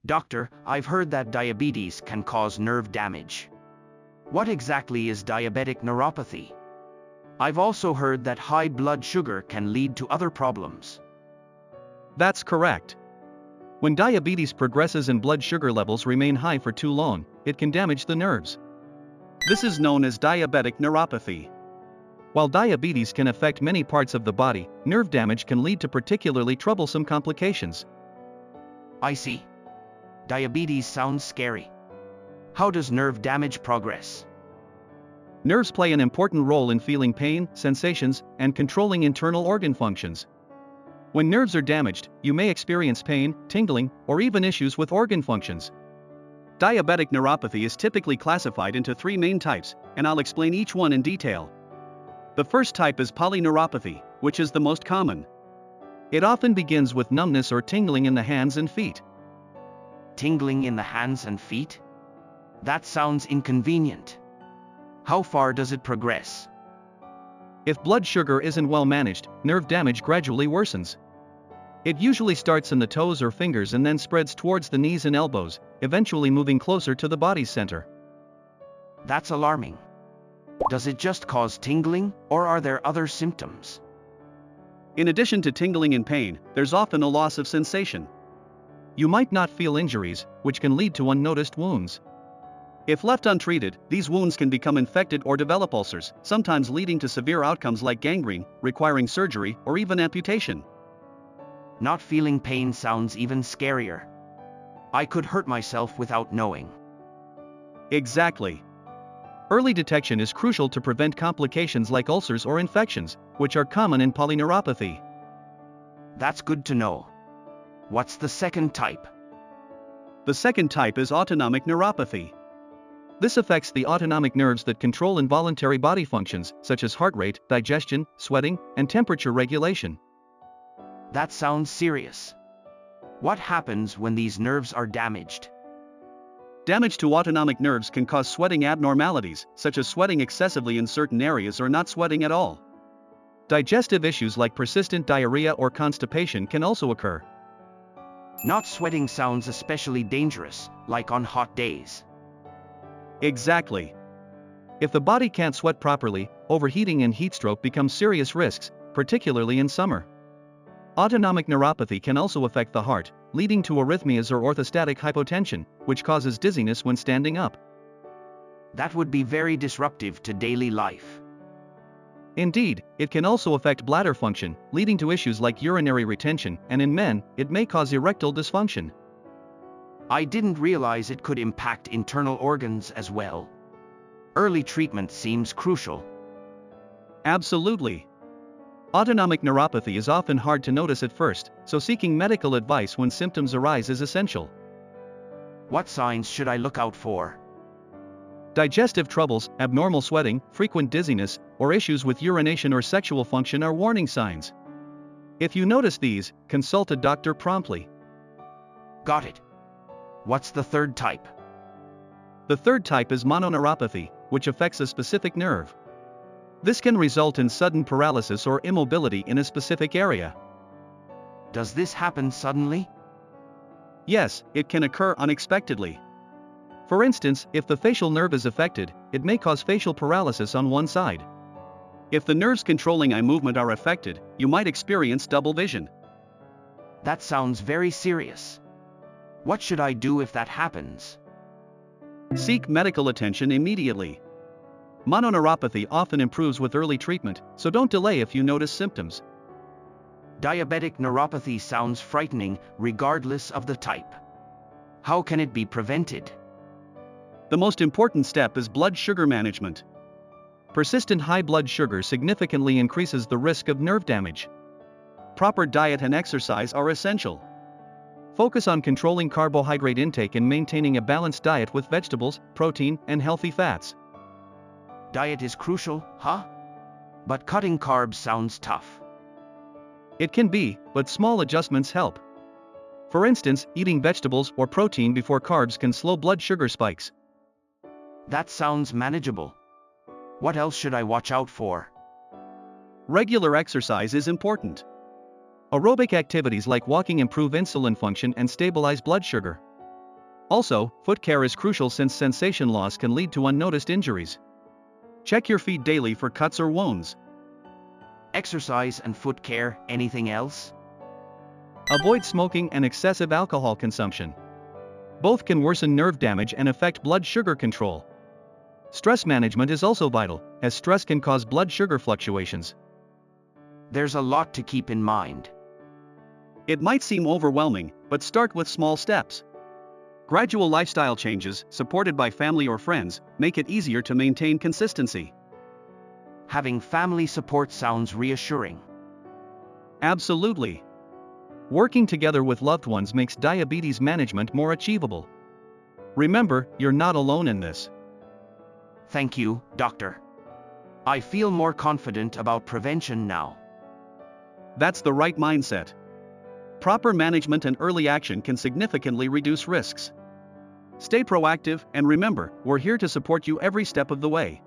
Doctor, I've heard that diabetes can cause nerve damage. What exactly is diabetic neuropathy? I've also heard that high blood sugar can lead to other problems. That's correct. When diabetes progresses and blood sugar levels remain high for too long, it can damage the nerves. This is known as diabetic neuropathy. While diabetes can affect many parts of the body, nerve damage can lead to particularly troublesome complications. I see. Diabetes sounds scary. How does nerve damage progress? Nerves play an important role in feeling pain, sensations, and controlling internal organ functions. When nerves are damaged, you may experience pain, tingling, or even issues with organ functions. Diabetic neuropathy is typically classified into three main types, and I'll explain each one in detail. The first type is polyneuropathy, which is the most common. It often begins with numbness or tingling in the hands and feet. Tingling in the hands and feet? That sounds inconvenient. How far does it progress? If blood sugar isn't well managed, nerve damage gradually worsens. It usually starts in the toes or fingers and then spreads towards the knees and elbows, eventually moving closer to the body's center. That's alarming. Does it just cause tingling, or are there other symptoms? In addition to tingling and pain, there's often a loss of sensation. You might not feel injuries, which can lead to unnoticed wounds. If left untreated, these wounds can become infected or develop ulcers, sometimes leading to severe outcomes like gangrene, requiring surgery or even amputation. Not feeling pain sounds even scarier. I could hurt myself without knowing. Exactly. Early detection is crucial to prevent complications like ulcers or infections, which are common in polyneuropathy. That's good to know. What's the second type? The second type is autonomic neuropathy. This affects the autonomic nerves that control involuntary body functions, such as heart rate, digestion, sweating, and temperature regulation. That sounds serious. What happens when these nerves are damaged? Damage to autonomic nerves can cause sweating abnormalities, such as sweating excessively in certain areas or not sweating at all. Digestive issues like persistent diarrhea or constipation can also occur. Not sweating sounds especially dangerous, like on hot days. Exactly. If the body can't sweat properly, overheating and heatstroke become serious risks, particularly in summer. Autonomic neuropathy can also affect the heart, leading to arrhythmias or orthostatic hypotension, which causes dizziness when standing up. That would be very disruptive to daily life. Indeed, it can also affect bladder function, leading to issues like urinary retention, and in men, it may cause erectile dysfunction. I didn't realize it could impact internal organs as well. Early treatment seems crucial. Absolutely. Autonomic neuropathy is often hard to notice at first, so seeking medical advice when symptoms arise is essential. What signs should I look out for? Digestive troubles, abnormal sweating, frequent dizziness, or issues with urination or sexual function are warning signs. If you notice these, consult a doctor promptly. Got it. What's the third type? The third type is mononeuropathy, which affects a specific nerve. This can result in sudden paralysis or immobility in a specific area. Does this happen suddenly? Yes, it can occur unexpectedly. For instance, if the facial nerve is affected, it may cause facial paralysis on one side. If the nerves controlling eye movement are affected, you might experience double vision. That sounds very serious. What should I do if that happens? Seek medical attention immediately. Mononeuropathy often improves with early treatment, so don't delay if you notice symptoms. Diabetic neuropathy sounds frightening, regardless of the type. How can it be prevented? The most important step is blood sugar management. Persistent high blood sugar significantly increases the risk of nerve damage. Proper diet and exercise are essential. Focus on controlling carbohydrate intake and maintaining a balanced diet with vegetables, protein, and healthy fats. Diet is crucial, huh? But cutting carbs sounds tough. It can be, but small adjustments help. For instance, eating vegetables or protein before carbs can slow blood sugar spikes. That sounds manageable. What else should I watch out for? Regular exercise is important. Aerobic activities like walking improve insulin function and stabilize blood sugar. Also, foot care is crucial since sensation loss can lead to unnoticed injuries. Check your feet daily for cuts or wounds. Exercise and foot care, anything else? Avoid smoking and excessive alcohol consumption. Both can worsen nerve damage and affect blood sugar control. Stress management is also vital, as stress can cause blood sugar fluctuations. There's a lot to keep in mind. It might seem overwhelming, but start with small steps. Gradual lifestyle changes, supported by family or friends, make it easier to maintain consistency. Having family support sounds reassuring. Absolutely. Working together with loved ones makes diabetes management more achievable. Remember, you're not alone in this. Thank you, doctor. I feel more confident about prevention now. That's the right mindset. Proper management and early action can significantly reduce risks. Stay proactive, and remember, we're here to support you every step of the way.